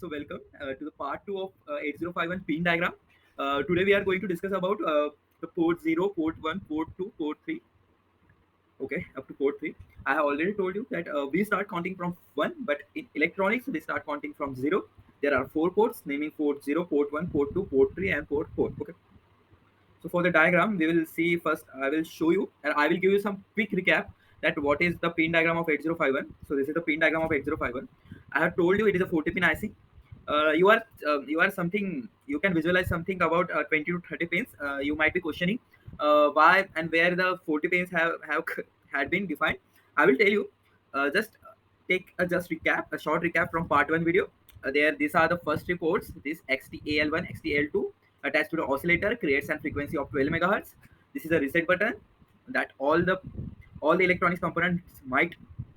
also welcome to the part 2 of 8051 pin diagram. Today we are going to discuss about the port 0, port 1, port 2, port 3. Okay, up to port 3. I have already told you that we start counting from 1, but in electronics we start counting from 0. There are 4 ports, naming port 0, port 1, port 2, port 3, and port 4. Okay. So for the diagram, we will see first. I will show you and I will give you some quick recap that what is the pin diagram of 8051. So this is the pin diagram of 8051. I have told you it is a 40 pin IC. You are something you can visualize something about 20 to 30 pins. You might be questioning why and where the 40 pins have had been defined. I will tell you. Just take a just recap, a short recap from part 1 video. There, these are the first reports. This XTAL1, XTAL2 attached to the oscillator creates an frequency of 12 megahertz. This is a reset button that all the electronics components might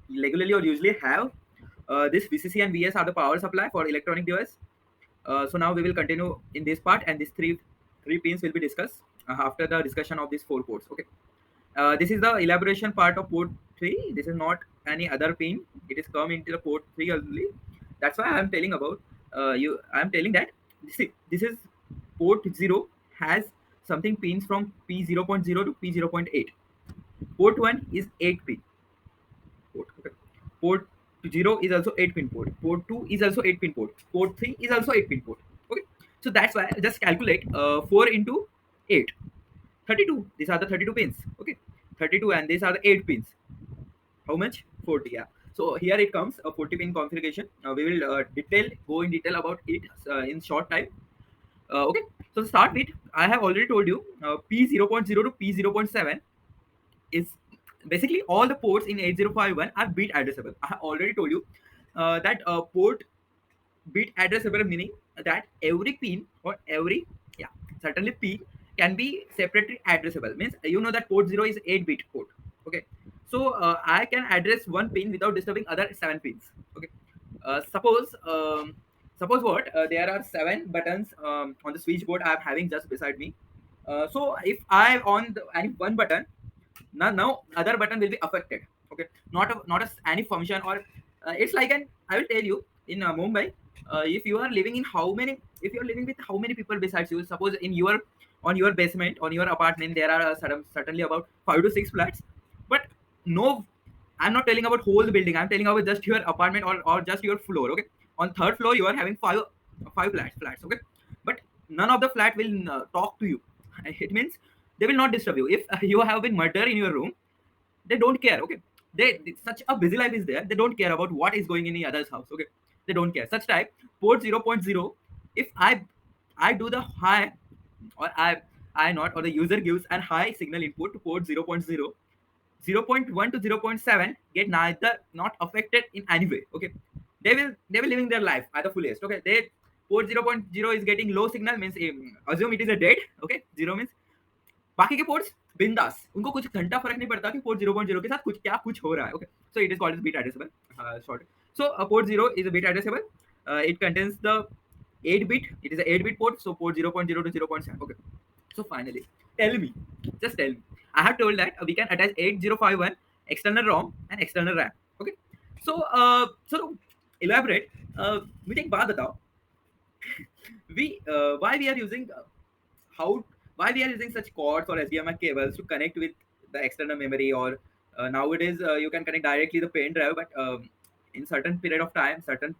regularly or usually have. This VCC and VS are the power supply for electronic device. So now we will continue in this part, and these three pins will be discussed after the discussion of these 4 ports. Okay. This is the elaboration part of port 3. This is not any other pin. It is come into the port 3 only. That's why I am telling about you. I am telling that this is port 0 has something pins from P0.0 to P0.8. Port 1 is 8 pin port. Okay. Port 0 is also 8 pin port. Port 2 is also 8 pin port. Port 3 is also 8 pin port. Okay. So that's why just calculate 4 into 8. 32. These are the 32 pins. Okay. 32 and these are the 8 pins. How much? 40. Yeah. So here it comes a 40 pin configuration. We will go in detail about it in short time. Okay. So to start with, I have already told you P0.0 to P0.7 is basically all the ports in 8051 are bit addressable. I have already told you that port bit addressable meaning that every pin or every, yeah, certainly pin can be separately addressable. Means you know that port 0 is 8-bit port. Okay. So I can address one pin without disturbing other 7 pins. Okay. Suppose what, there are 7 buttons on the switchboard I am having just beside me. So if I on any one button, now other button will be affected. Okay. Not a any function or it's like an, I will tell you in Mumbai, if you are living in how many, if you are living with how many people besides you, suppose in your, on your basement, on your apartment, there are certainly about 5 to 6 flats. But no, I'm not telling about whole building, I'm telling about just your apartment, or just your floor. Okay. On third floor you are having five flats. Okay. But none of the flat will talk to you. It means they will not disturb you if you have been murdered in your room. They don't care. Okay. Such a busy life is there, they don't care about what is going in the other's house. Okay. They don't care. Such type port 0.0, if I do the high, or I not, or the user gives an high signal input to port 0.0, 0.1 to 0.7 get neither not affected in any way. Okay. They will living their life at the fullest. Okay. They port 0.0 is getting low signal means assume it is a dead. Okay. 0 means बाकी के ports बिंदास, उनको कुछ घंटा फर्क नहीं पड़ता कि पोर्ट 0.0 के साथ कुछ हो रहा है. Okay. So it is called bit addressable short. सो port 0 is a bit addressable. It contains the 8 bit. It is a 8 bit port. So port 0.0 to 0.7. Okay. So finally, tell me, just tell me. I have told that we can attach 8051 external ROM and external RAM. Okay. So to elaborate, मुझे एक बात बताओ, we why we are using how why we are using such cords or HDMI cables to connect with the external memory, or nowadays you can connect directly the pen drive. But in certain period of time, certain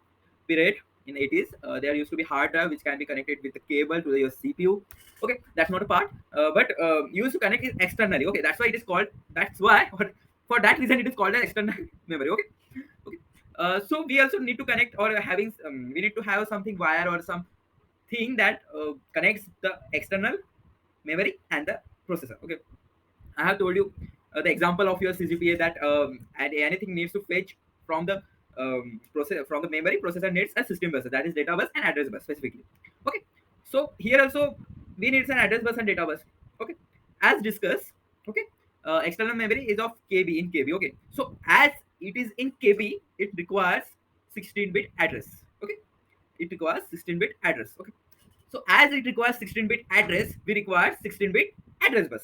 period in 80s, there used to be hard drive which can be connected with the cable to your CPU. Okay, that's not a part, but you used to connect it externally. Okay, that's why it is called. That's why, or for that reason, it is called an external memory. Okay, okay. So we also need to connect, or having we need to have something wire or some thing that connects the external memory and the processor. Okay. I have told you the example of your CGPA that and anything needs to fetch from the process from the memory. Processor needs a system bus, that is data bus and address bus specifically. Okay. So here also we need an address bus and data bus. Okay. As discussed. Okay. External memory is of KB in KB. Okay. So as it is in KB, it requires 16-bit address. Okay. It requires 16-bit address. Okay. So as it requires 16-bit address, we require 16-bit address bus.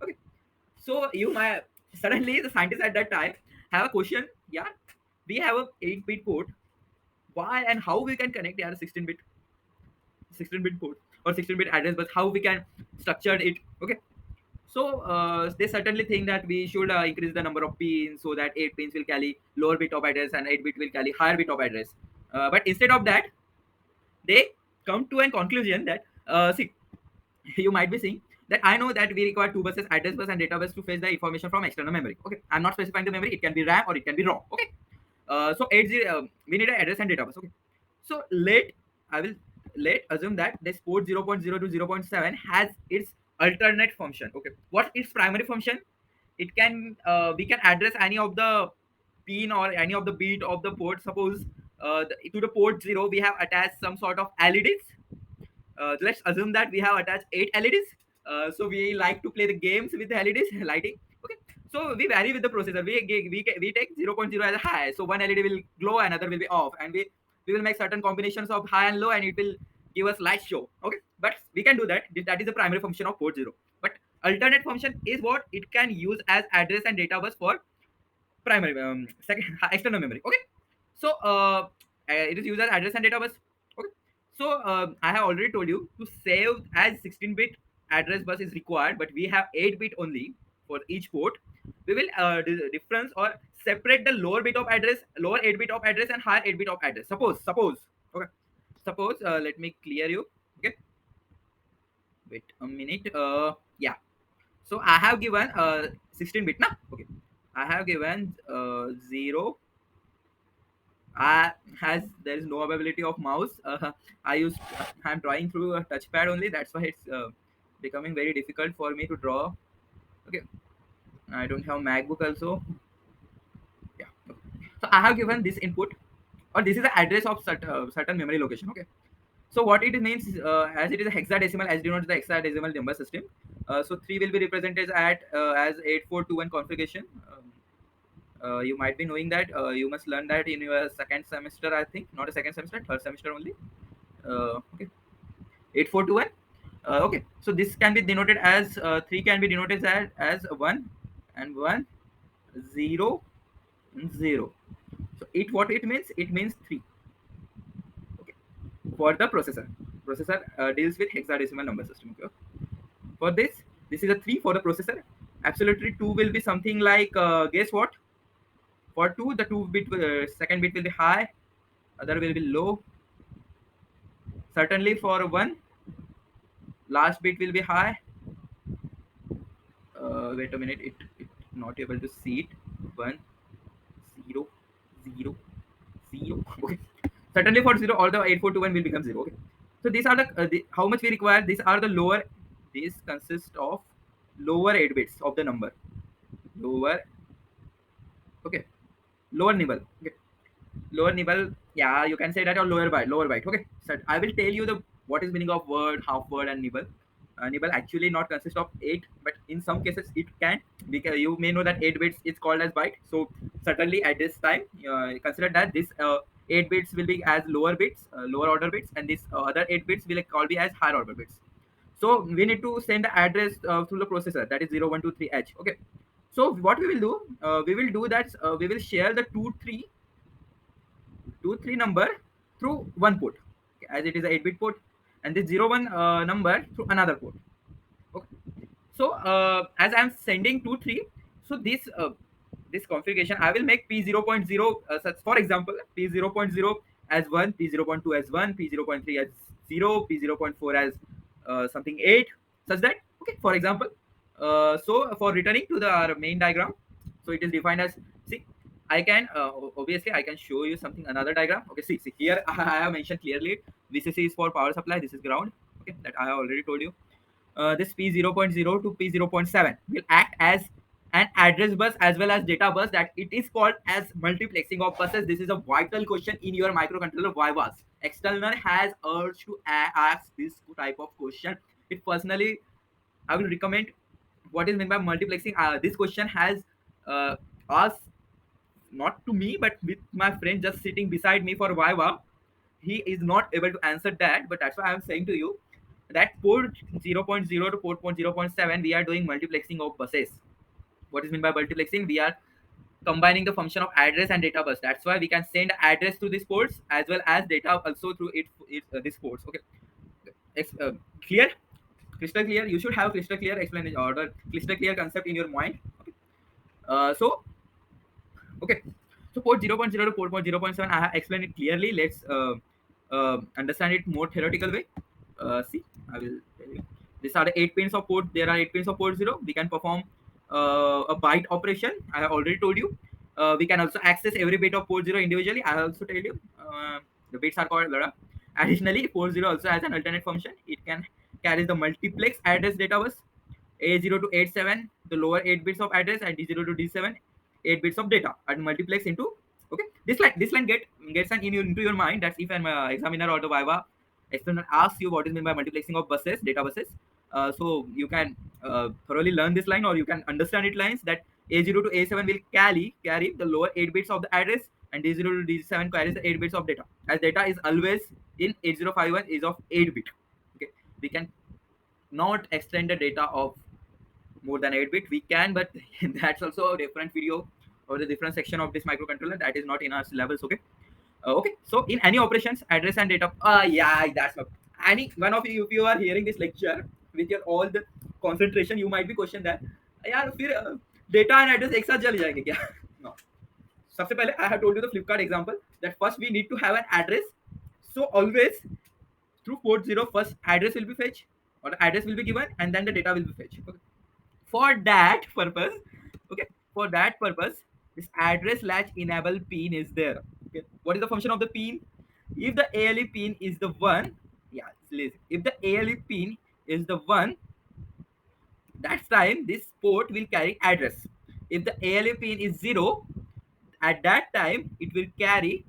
Okay. So you might suddenly the scientists at that time have a question. Yeah, we have a 8-bit port. why and how we can connect their 16-bit port or 16-bit address bus, how we can structure it. Okay, so they certainly think that we should increase the number of pins so that 8 pins will carry lower bit of address and 8 bit will carry higher bit of address. But instead of that, they come to a conclusion that see, you might be saying that I know that we require two buses, address bus and data bus, to fetch the information from external memory. Okay, I'm not specifying the memory; it can be RAM or it can be ROM. Okay, so 80, we need an address and data bus. Okay, so I will let assume that this port 0.0 to 0.7 has its alternate function. Okay, what's its primary function? It can we can address any of the pin or any of the bit of the port. Suppose to the port 0 we have attached some sort of LEDs. Let's assume that we have attached 8 LEDs. So we like to play the games with the LEDs lighting. Okay, so we vary with the processor. We take 0.0 as a high, so one LED will glow, another will be off, and we will make certain combinations of high and low, and it will give us light show. Okay, but we can do that. That is the primary function of port 0. But alternate function is what it can use as address and data bus for primary second external memory. Okay, so it is used as address and data bus. Okay, so I have already told you to save as 16-bit address bus is required, but we have 8-bit only for each port. We will difference or separate the lower bit of address, lower 8-bit of address and higher 8-bit of address. Suppose okay, suppose let me clear you. Okay, wait a minute. Yeah, so I have given 16-bit now. Okay, I have given 0. As there is no availability of mouse, I'm drawing through a touchpad only. That's why it's becoming very difficult for me to draw. Okay, I don't have MacBook also. Yeah. Okay. So I have given this input, or this is the address of certain memory location. Okay. So what it means, as it is a hexadecimal, as denotes the hexadecimal number system. So 3 will be represented at as 8421 configuration. You might be knowing that you must learn that in your second semester, I think, not a second semester, third semester only. Okay, 8421. Okay, so this can be denoted as 3 can be denoted as 1 and 1, 0 and 0. So it what it means? It means 3. Okay, for the processor deals with hexadecimal number system. Okay, for this is a 3 for the processor. Absolutely 2 will be something like guess what? For 2, the 2 bit second bit will be high, other will be low. Certainly for 1, last bit will be high. Wait a minute, it not able to see it. 1, 0, 0, 0. Okay, certainly for 0 all the 8421 will become 0. Okay, so these are the how much we require. These are the lower, these consist of lower 8 bits of the number, lower. Okay, lower nibble. Okay, lower nibble, yeah, you can say that, or lower byte. Okay, so I will tell you the what is meaning of word, half word and nibble. Nibble actually not consist of 8, but in some cases it can, because you may know that 8 bits is called as byte. So certainly at this time, consider that this 8 bits will be as lower bits, lower order bits, and this other 8 bits will call be as higher order bits. So we need to send the address through the processor, that is 0123H. Okay, so what we will do, we will do that, we will share the 2 3 number through one port, okay, as it is a 8-bit port, and this 01 number through another port. Okay, so as I'm sending 2 3, so this configuration I will make p 0.0, such for example p 0.0 as 1, p 0.2 as 1, p 0.3 as 0, p 0.4 as something 8, such that, okay, for example, so for returning to the our main diagram, so it is defined as, see, I can obviously I can show you something, another diagram. Okay, see here I have mentioned clearly VCC is for power supply, this is ground. Okay, that I have already told you. This p 0.0 to p 0.7 will act as an address bus as well as data bus, that it is called as multiplexing of buses. This is a vital question in your microcontroller vivas. External has urged to ask this type of question. It personally, I will recommend what is meant by multiplexing. This question has asked not to me, but with my friend just sitting beside me for Viva. He is not able to answer that, but that's why I'm saying to you that port 0.0 to port 0.7, we are doing multiplexing of buses. What is meant by multiplexing? We are combining the function of address and data bus. That's why we can send address to these ports as well as data also through these ports. Okay, it's clear, crystal clear. You should have crystal clear explanation or crystal clear concept in your mind. Okay. So okay, so port 0.0 to port 0.7, I have explained it clearly. Let's understand it more theoretical way. See, I will tell you. These are the 8 pins of port. There are 8 pins of port 0. We can perform a byte operation. I have already told you. We can also access every bit of port 0 individually. I also tell you. The bits are called blah. Additionally, port 0 also has an alternate function. It can carry the multiplex address data bus A0 to 87, the lower 8 bits of address, and D0 to D7, 8 bits of data, and multiplex into. Okay, this line gets into your mind. That's if an examiner or the Viva examiner asks you what is meant by multiplexing of buses, data buses. So you can thoroughly learn this line, or you can understand it lines that A0 to A7 will carry the lower 8 bits of the address, and D0 to D7 carries the 8 bits of data. As data is always in 8051 is of 8 bit. Okay, we can not extend the data of more than 8 bit. We can, but that's also a different video or the different section of this microcontroller that is not in our syllabus. Okay. Okay, so in any operations, address and data. Yeah, that's not. Any one of you, if you are hearing this lecture with your all the concentration, you might be question that, यार फिर data and address एक साथ चले जाएंगे क्या? No. सबसे पहले I have told you the Flipkart example that first we need to have an address. So always through port 0, first address will be fetched or the address will be given and then the data will be fetched. Okay. For that purpose, okay, for that purpose, this address latch enable pin is there. Okay, what is the function of the pin? If the ALE pin is the one, yeah, listen. If the ALE pin is the one, that time this port will carry address. If the ALE pin is 0, at that time it will carry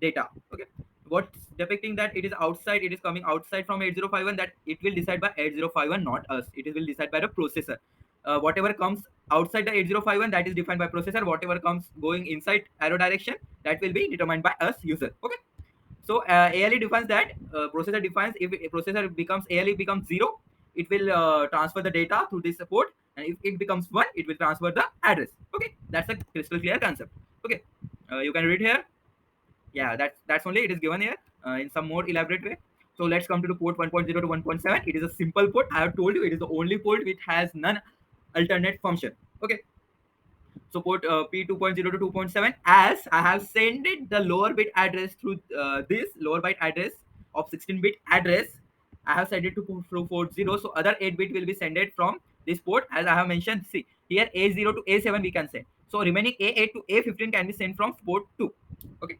data. Okay, what's depicting that it is outside, it is coming outside from 8051, that it will decide by 8051, not us. It will decide by the processor. Whatever comes outside the 8051, that is defined by processor. Whatever comes going inside arrow direction, that will be determined by us user. Okay, so ALE defines that, processor defines. If a processor becomes ALE becomes 0, it will transfer the data through this port, and if it becomes 1, it will transfer the address. Okay, that's a crystal clear concept. Okay, you can read here. Yeah, that's only it is given here in some more elaborate way. So let's come to the port 1.0 to 1.7. It is a simple port. I have told you it is the only port which has none alternate function. Okay, so port P 2.0 to 2.7, as I have sent it the lower bit address through this lower byte address of 16-bit address. I have sent it to through port 0, so other 8 bit will be sent from this port, as I have mentioned. See here, A0 to A7 we can send, so remaining A8 to A15 can be sent from port 2. Okay,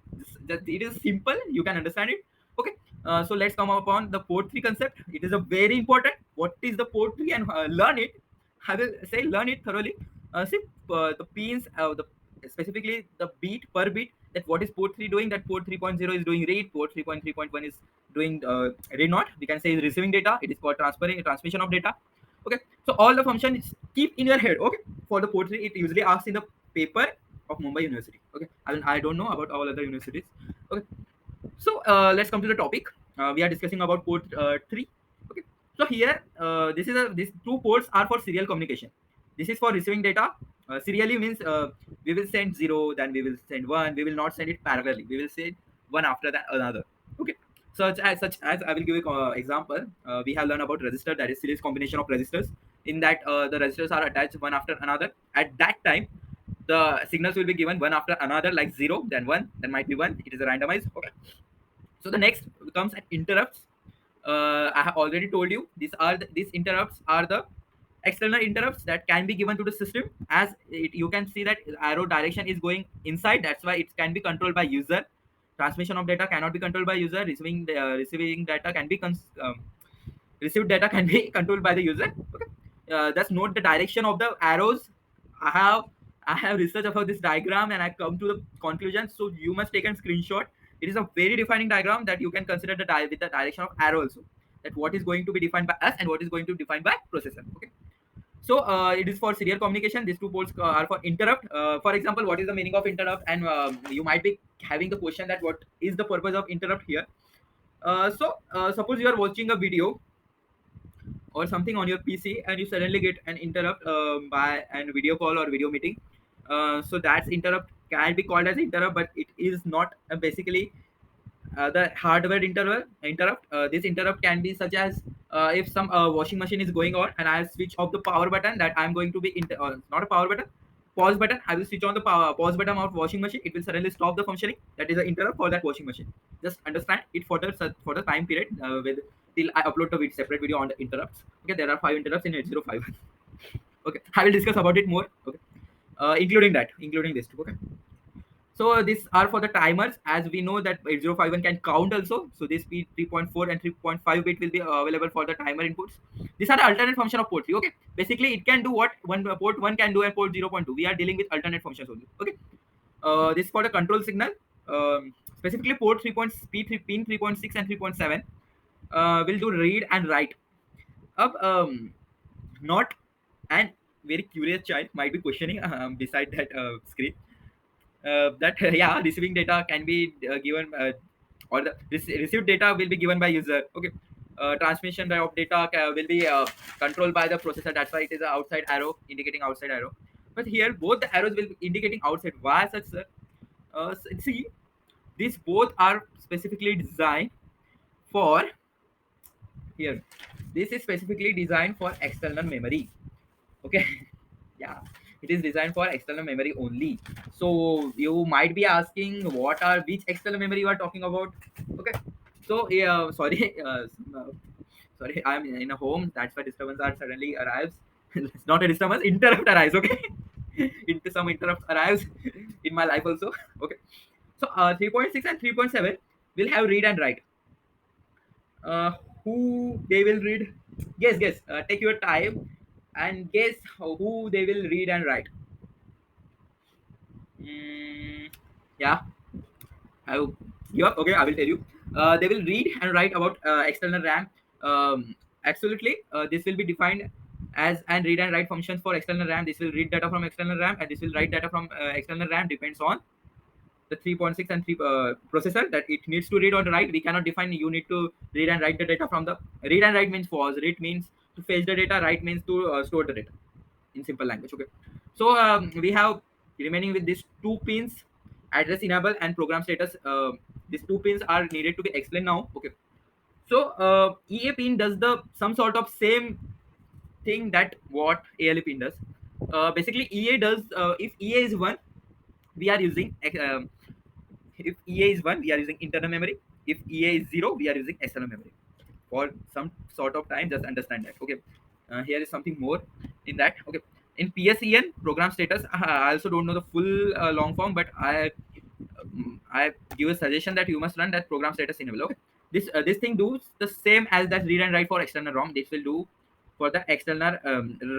it is simple, you can understand it. Okay, so let's come upon the port 3 concept. It is a very important. What is the port 3, and learn it. I will say learn it thoroughly. See, the pins, specifically the beat per bit, that what is port 3 doing, that port 3.0 is doing read, port 3.3.1 is doing read not, we can say is receiving data, it is called transmission of data. Okay, so all the functions keep in your head. Okay, for the port 3, it usually asks in the paper of Mumbai University. Okay, I don't know about all other universities. Okay, so let's come to the topic. We are discussing about port 3. Okay, so here these two ports are for serial communication. This is for receiving data. Serially means we will send 0, then we will send 1. We will not send it parallelly. We will send one after that another. Okay, such as I will give you example. We have learned about register, that is series combination of registers. In that the registers are attached one after another. At that time the signals will be given one after another, like 0, then 1, then might be 1. It is a randomized. Okay, so the next comes at interrupts. I have already told you these interrupts are the external interrupts that can be given to the system. As you can see that arrow direction is going inside, that's why it can be controlled by user. Transmission of data cannot be controlled by user. Receiving data can be received data can be controlled by the user. Okay, just note the direction of the arrows. I have researched about this diagram and I come to the conclusion, so you must take a screenshot. It is a very defining diagram that you can consider with the direction of arrow also, that what is going to be defined by us and what is going to be defined by processor. Okay, so it is for serial communication. These two ports are for interrupt. For example, what is the meaning of interrupt? And you might be having the question that what is the purpose of interrupt here. Suppose you are watching a video or something on your PC and you suddenly get an interrupt by a video call or video meeting. So that's interrupt can be called as interrupt, but it is not basically the hardware interrupt. This interrupt can be such as if some washing machine is going on and I switch off the power button, that I'm going to be not a power button, pause button. I will switch on the pause button of washing machine. It will suddenly stop the functioning. That is an interrupt for that washing machine. Just understand it for the time period with till I upload the separate video on the interrupts. Okay, there are 5 interrupts in 805. Okay, I will discuss about it more. Okay, including this too. Okay. So these are for the timers. As we know that 8051 can count also. So this speed 3.4 and 3.5 bit will be available for the timer inputs. These are the alternate function of port 3. Okay. Basically, it can do what one port 1 can do and port 0.2. We are dealing with alternate functions only. Okay. This is for the control signal. Specifically, port 3. P3 pin 3.6 and 3.7 will do read and write. Up, not and very curious child might be questioning beside that screen that yeah, receiving data can be given or the received data will be given by user. Okay. Transmission of data will be controlled by the processor. That's why it is an outside arrow indicating outside arrow. But here both the arrows will be indicating outside. Why such, sir? See, these both are specifically designed for here. This is specifically designed for external memory. Okay. Yeah, it is designed for external memory only. So you might be asking what are which external memory you are talking about. Okay. So yeah, sorry, sorry, I'm in a home. That's why disturbance are suddenly arrives. It's not a disturbance, interrupt arrives. Okay. Into some interrupt arrives in my life also. Okay. So 3.6 and 3.7 will have read and write. uh, who they will read? Guess. Take your time and guess who they will read and write. Mm, yeah, I will give up. Okay, I will tell you. They will read and write about external RAM. Absolutely, this will be defined as and read and write functions for external RAM. This will read data from external RAM and this will write data from external RAM. Depends on the 3.6 and 3 processor that it needs to read or write. We cannot define you need to read and write the data from the read and write means pause. Read means to fetch the data. Write means to store the data in simple language. Okay. So we have remaining with these two pins, address enable and program status. These two pins are needed to be explained now. Okay. So EA pin does the some sort of same thing that what ALE pin does. Basically, EA does if EA is one, we are using if EA is 1, we are using internal memory. If EA is 0, we are using external memory. For some sort of time, just understand that. Okay. Here is something more in that. Okay. In PSEN, program status, I also don't know the full long form, but I give a suggestion that you must run that program status enable. Okay. This thing does the same as that read and write for external ROM. This will do for the external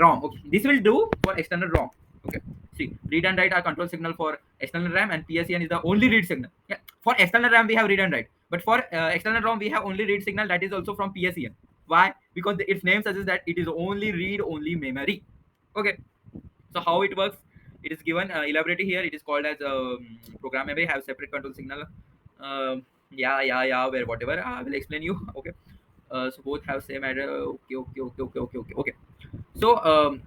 ROM. Okay. This will do for external ROM. Okay. See, read and write are control signal for external RAM, and PSEN is the only read signal. Yeah. For external RAM, we have read and write, but for external ROM, we have only read signal that is also from PSEN. Why? Because its name suggests that it is only read only memory. Okay. So how it works? It is given elaborated here. It is called as program memory have separate control signal. Yeah. Where whatever I will explain you. Okay. So both have same address. Okay. So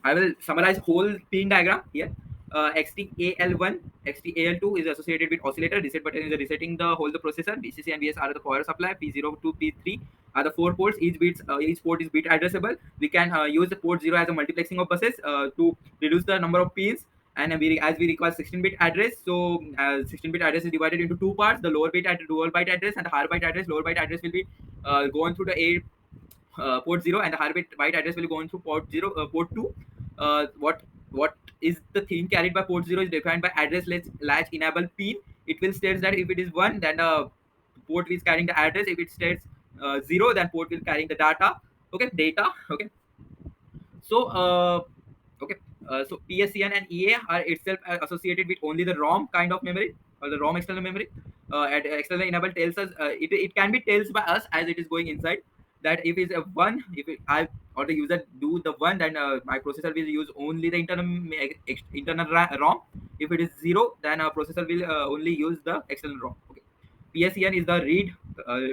I will summarize whole pin diagram here. XTAL1, XTAL2 is associated with oscillator. Reset button is resetting the whole the processor. BCC and BS are the power supply. P0 to P3 are the 4 ports. Each port is bit addressable. We can use the port 0 as a multiplexing of buses to reduce the number of pins. And as we require 16-bit address, so 16-bit address is divided into two parts: the lower bit address, dual byte address, and the higher byte address. Lower byte address will be going through the port 0, and the higher byte address will go into port 2. What is the thing carried by port 0 is defined by address latch enable pin. It will state that if it is 1, then port is carrying the address. If it states 0, then port will carrying the data. Okay, data. Okay. So okay. So PSCN and EA are itself associated with only the ROM kind of memory or the ROM external memory. External enable tells us it can be tells by us as it is going inside that if it's a 1, if I or the user do the 1, then my processor will use only the internal ROM. If it is 0, then our processor will only use the external ROM. Okay. PSEN is the read,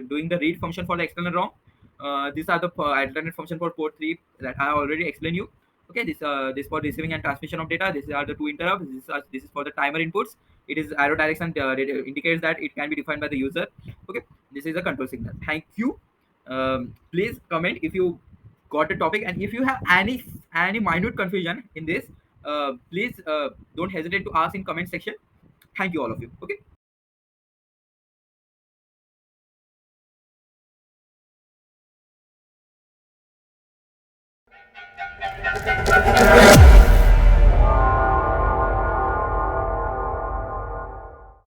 doing the read function for the external ROM. These are the alternate function for port 3 that I already explained you. Okay, this for receiving and transmission of data. These are the two interrupts. This is for the timer inputs. It is arrow direction indicates that it can be defined by the user. Okay, this is a control signal. Thank you. Please comment if you got the topic, and if you have any minute confusion in this, please don't hesitate to ask in comment section. Thank you all of you. Okay.